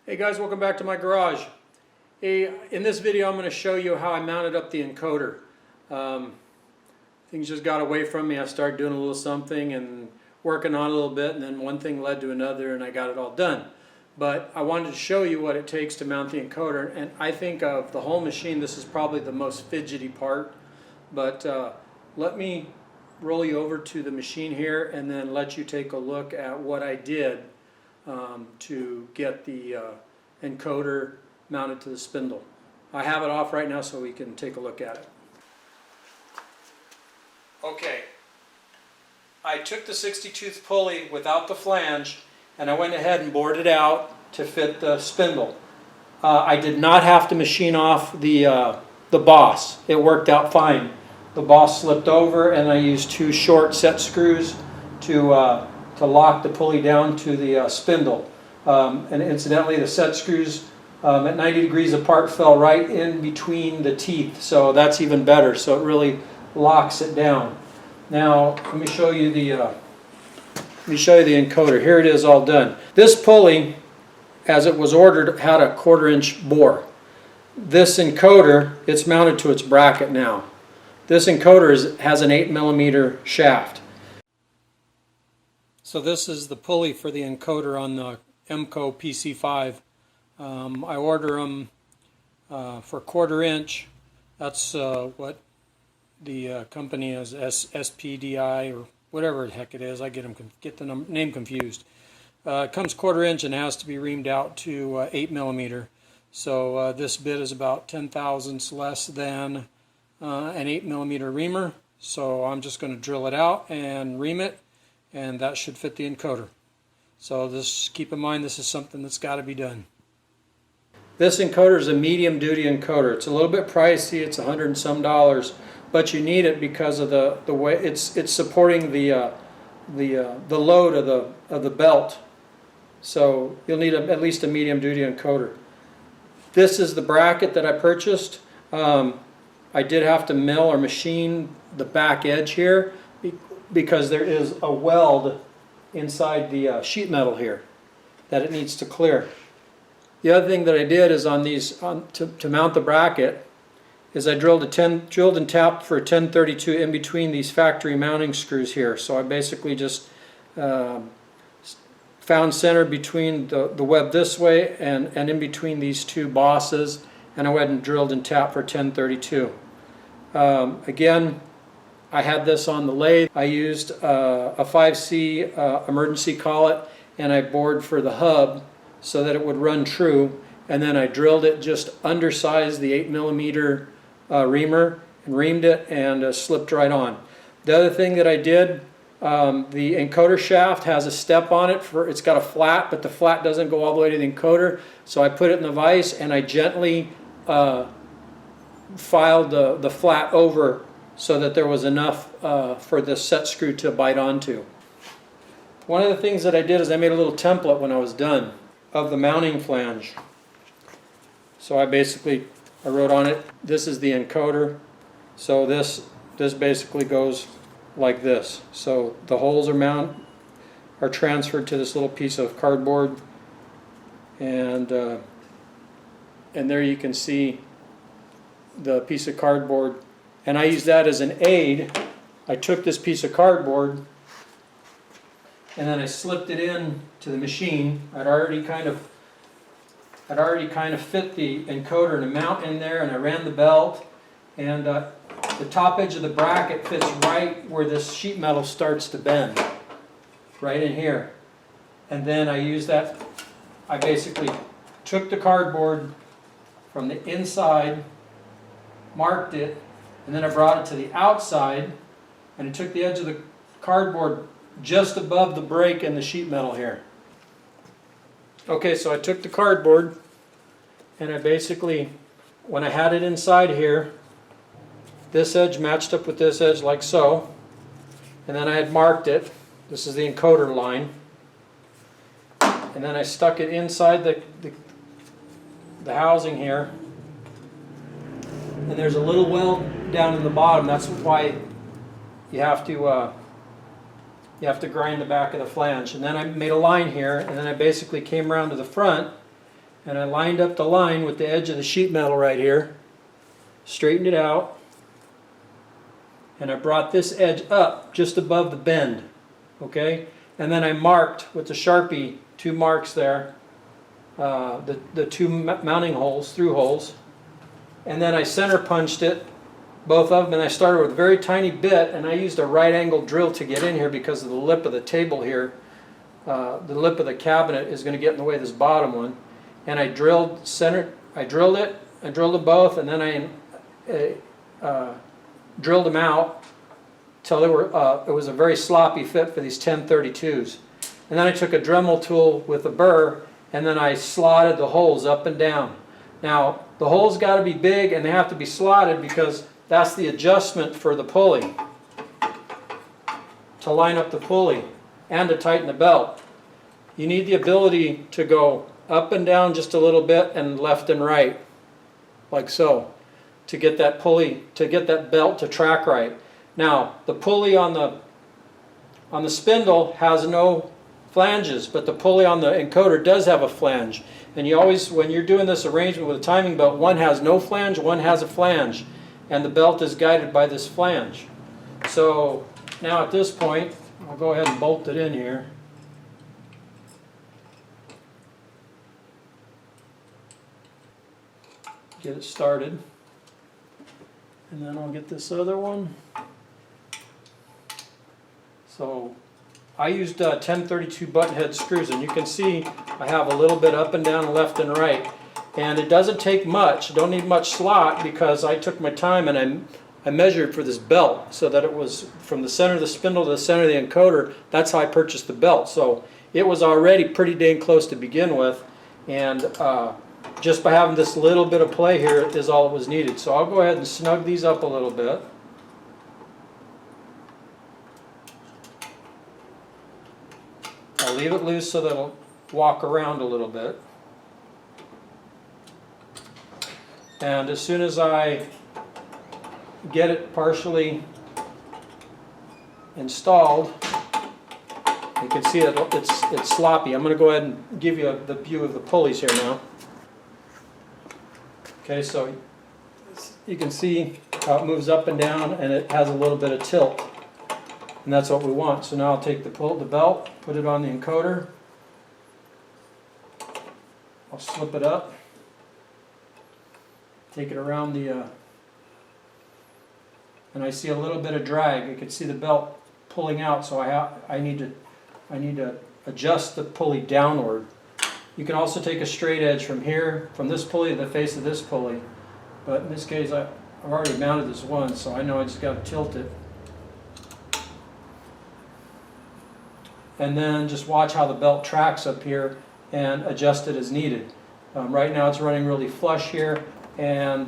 Hey guys, welcome back to my garage. In this video I'm going to show you how I mounted up the encoder. Things just got away from me. I started doing a little something and working on it a little bit, and then one thing led to another and I got it all done. But I wanted to show you what it takes to mount the encoder, and I think of the whole machine this is probably the most fidgety part. But let me roll you over to the machine here and then let you take a look at what I did to get the encoder mounted to the spindle. I have it off right now so we can take a look at it. Okay, I took the 60-tooth pulley without the flange and I went ahead and bored it out to fit the spindle. I did not have to machine off the boss. It worked out fine. The boss slipped over and I used two short set screws to lock the pulley down to the spindle. And incidentally, the set screws at 90 degrees apart fell right in between the teeth, so that's even better. So it really locks it down. Now let me show you the encoder. Here it is all done. This pulley, as it was ordered, had a 1/4 inch bore. This encoder, it's mounted to its bracket now. This encoder has an 8mm shaft. So this is the pulley for the encoder on the Emco PC5. I order them for 1/4 inch. That's what the company is, SPDI or whatever the heck it is. I get the name confused. It comes 1/4 inch and has to be reamed out to 8mm. So this bit is about 10 thousandths less than an 8mm reamer. So I'm just going to drill it out and ream it, and that should fit the encoder. So this, keep in mind, this is something that's got to be done. This encoder is a medium duty encoder. It's a little bit pricey. It's $100 and some, but you need it because of the way it's supporting the load of the belt. So you'll need at least a medium duty encoder. This is the bracket that I purchased. I did have to mill or machine the back edge here because there is a weld inside the sheet metal here that it needs to clear. The other thing that I did is on these to mount the bracket is I drilled and tapped for a 1032 in between these factory mounting screws here. So I basically just found center between the web this way and in between these two bosses, and I went and drilled and tapped for 1032. Again, I had this on the lathe. I used a 5C emergency collet, and I bored for the hub so that it would run true, and then I drilled it, just undersized the 8mm reamer and reamed it, and slipped right on. The other thing that I did, the encoder shaft has a step on it. It's got a flat, but the flat doesn't go all the way to the encoder, so I put it in the vise and I gently filed the flat over so that there was enough for the set screw to bite onto. One of the things that I did is I made a little template when I was done of the mounting flange. So I wrote on it, this is the encoder. So this basically goes like this. So the holes are transferred to this little piece of cardboard, and there you can see the piece of cardboard. And I used that as an aid. I took this piece of cardboard and then I slipped it in to the machine. I'd already kind of fit the encoder to mount in there, and I ran the belt, and the top edge of the bracket fits right where this sheet metal starts to bend, right in here. And then I used that. I basically took the cardboard from the inside, marked it, and then I brought it to the outside, and I took the edge of the cardboard just above the break in the sheet metal here. Okay, so I took the cardboard and I basically, when I had it inside here, this edge matched up with this edge like so, and then I had marked it. This is the encoder line. and then I stuck it inside the housing here. And there's a little weld down in the bottom. That's why you have to grind the back of the flange. And then I made a line here, and then I basically came around to the front, and I lined up the line with the edge of the sheet metal right here, straightened it out, and I brought this edge up just above the bend, okay? And then I marked with the Sharpie 2 marks there, the 2 mounting holes, through holes, and then I center punched it, both of them, and I started with a very tiny bit, and I used a right angle drill to get in here because of the lip of the table here. The lip of the cabinet is going to get in the way of this bottom one. And I drilled it, I drilled them both, and then I drilled them out till they were, it was a very sloppy fit for these 1032s. And then I took a Dremel tool with a burr, and then I slotted the holes up and down. Now, the holes got to be big, and they have to be slotted because that's the adjustment for the pulley, to line up the pulley and to tighten the belt. You need the ability to go up and down just a little bit and left and right, like so, to get that pulley, to get that belt to track right. Now, the pulley on the spindle has no flanges, but the pulley on the encoder does have a flange. And you always, when you're doing this arrangement with a timing belt, one has no flange, one has a flange, and the belt is guided by this flange. So now at this point, I'll go ahead and bolt it in here. Get it started. And then I'll get this other one. So I used 1032 button head screws, and you can see I have a little bit up and down, left and right. And it doesn't take much, don't need much slot, because I took my time and I measured for this belt so that it was from the center of the spindle to the center of the encoder. That's how I purchased the belt. So it was already pretty dang close to begin with, and just by having this little bit of play here is all it was needed. So I'll go ahead and snug these up a little bit. I'll leave it loose so that it'll walk around a little bit. And as soon as I get it partially installed, you can see that it's sloppy. I'm going to go ahead and give you the view of the pulleys here now. Okay, so you can see how it moves up and down, and it has a little bit of tilt. And that's what we want. So now I'll take the belt, put it on the encoder. I'll slip it up. Take it around the, and I see a little bit of drag. You can see the belt pulling out, so I need to adjust the pulley downward. You can also take a straight edge from here, from this pulley to the face of this pulley. But in this case, I've already mounted this once, so I know I just got to tilt it. And then just watch how the belt tracks up here and adjust it as needed. Right now it's running really flush here, and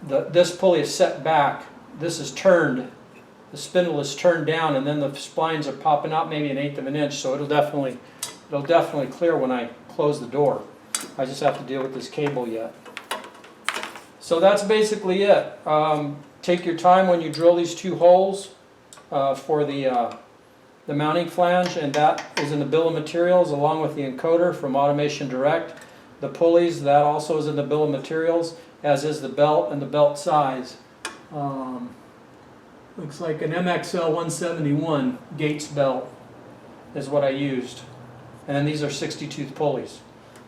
this pulley is set back. This is turned, the spindle is turned down, and then the splines are popping out maybe 1/8 of an inch, so it'll definitely clear when I close the door. I just have to deal with this cable yet. So that's basically it. Take your time when you drill these 2 holes for the mounting flange, and that is in the bill of materials along with the encoder from Automation Direct. The pulleys, that also is in the bill of materials, as is the belt and the belt size. Looks like an MXL 171 Gates belt is what I used. And then these are 60-tooth pulleys.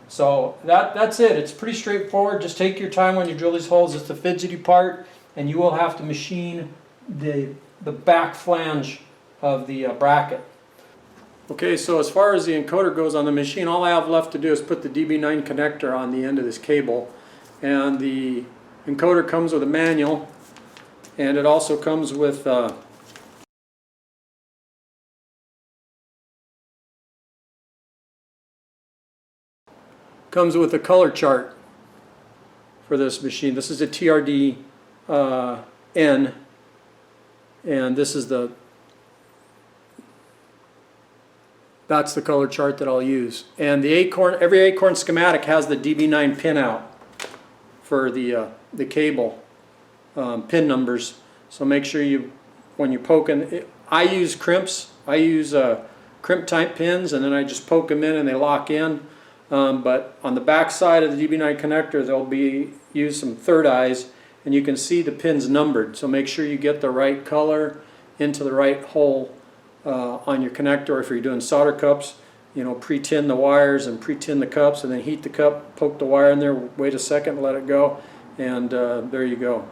So that's it. It's pretty straightforward. Just take your time when you drill these holes. It's the fidgety part, and you will have to machine the back flange of the bracket. Okay, so as far as the encoder goes on the machine, all I have left to do is put the DB9 connector on the end of this cable. And the encoder comes with a manual, and it also comes with a color chart for this machine. This is a TRD N, and this is the that's the color chart that I'll use. And the Acorn, every Acorn schematic has the DB9 pin out for the cable pin numbers. So make sure you, when you poke in, I use crimps. I use crimp type pins, and then I just poke them in and they lock in. But on the back side of the DB9 connector, there'll be use some third eyes, and you can see the pins numbered. So make sure you get the right color into the right hole on your connector. If you're doing solder cups, you know, pre-tin the wires and pre-tin the cups, and then heat the cup, poke the wire in there, wait a second, let it go, and there you go.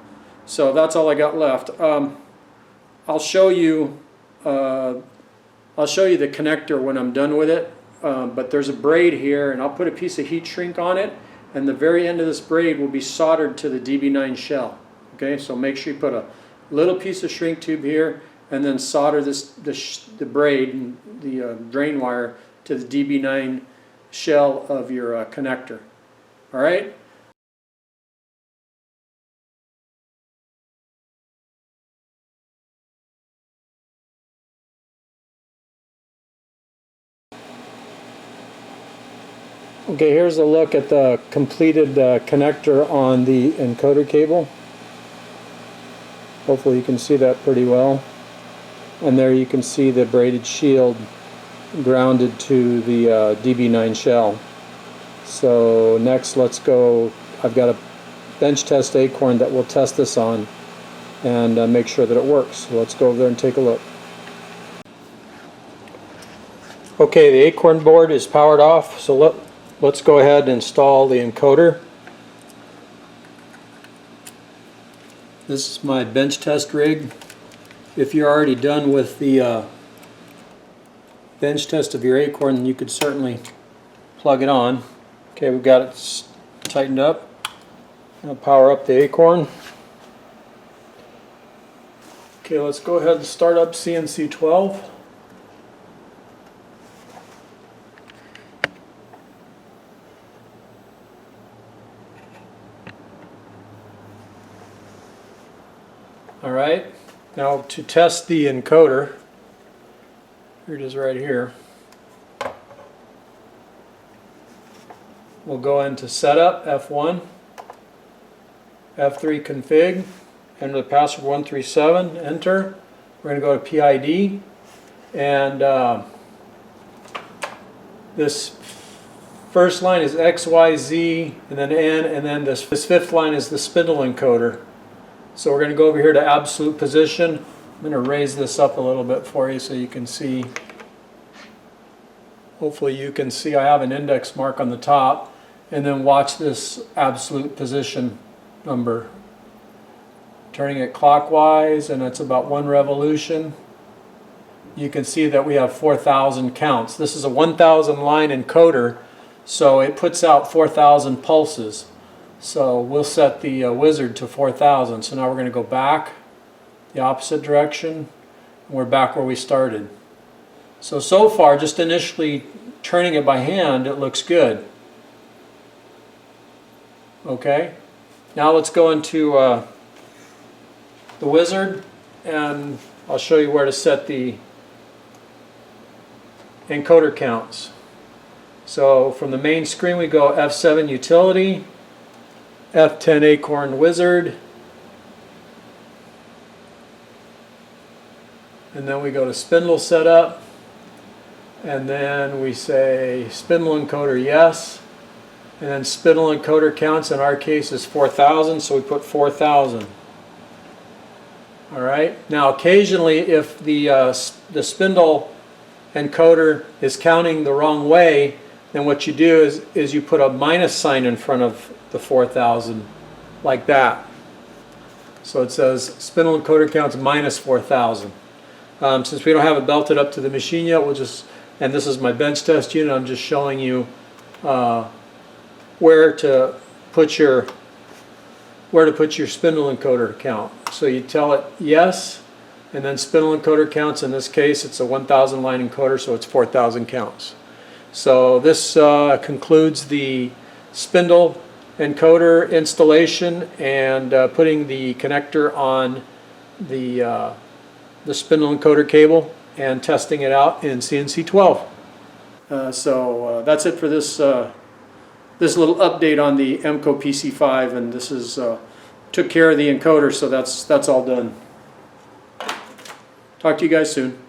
So that's all I got left. I'll show you the connector when I'm done with it. But there's a braid here, and I'll put a piece of heat shrink on it, and the very end of this braid will be soldered to the DB9 shell. Okay, so make sure you put a little piece of shrink tube here, and then solder the braid and the drain wire to the DB9 shell of your connector. All right. Okay, here's a look at the completed connector on the encoder cable. Hopefully you can see that pretty well. And there you can see the braided shield grounded to the DB9 shell. So next let's go, I've got a bench test Acorn that we'll test this on and make sure that it works. So let's go over there and take a look. Okay, the Acorn board is powered off, so let's go ahead and install the encoder. This is my bench test rig. If you're already done with the bench test of your Acorn, you could certainly plug it on. Okay, we've got it tightened up. I'll power up the Acorn. Okay, let's go ahead and start up CNC 12. Alright, now to test the encoder, here it is right here. We'll go into Setup, F1, F3 Config, enter the password 137, enter. We're going to go to PID, and this first line is XYZ, and then N, and then this fifth line is the spindle encoder. So we're going to go over here to absolute position. I'm going to raise this up a little bit for you so you can see. Hopefully you can see I have an index mark on the top, and then watch this absolute position number. Turning it clockwise, and it's about 1 revolution. You can see that we have 4,000 counts. This is a 1,000 line encoder, so it puts out 4,000 pulses. So we'll set the wizard to 4,000. So now we're going to go back the opposite direction, and we're back where we started. So far, just initially turning it by hand, it looks good. Okay, now let's go into the wizard, and I'll show you where to set the encoder counts. So from the main screen we go F7 Utility, F10 Acorn Wizard, and then we go to Spindle Setup, and then we say Spindle Encoder Yes, and then Spindle Encoder counts in our case is 4,000, so we put 4,000. Alright, now occasionally if the spindle encoder is counting the wrong way, then what you do is you put a minus sign in front of the 4,000, like that. So it says spindle encoder counts minus 4,000. Since we don't have it belted up to the machine yet, we'll just, and this is my bench test unit, I'm just showing you where to put your spindle encoder count. So you tell it yes, and then spindle encoder counts. In this case, it's a 1,000 line encoder, so it's 4,000 counts. So this concludes the spindle encoder installation and putting the connector on the spindle encoder cable and testing it out in CNC 12. So that's it for this this little update on the Emco PC5, and this is took care of the encoder, so that's all done. Talk to you guys soon.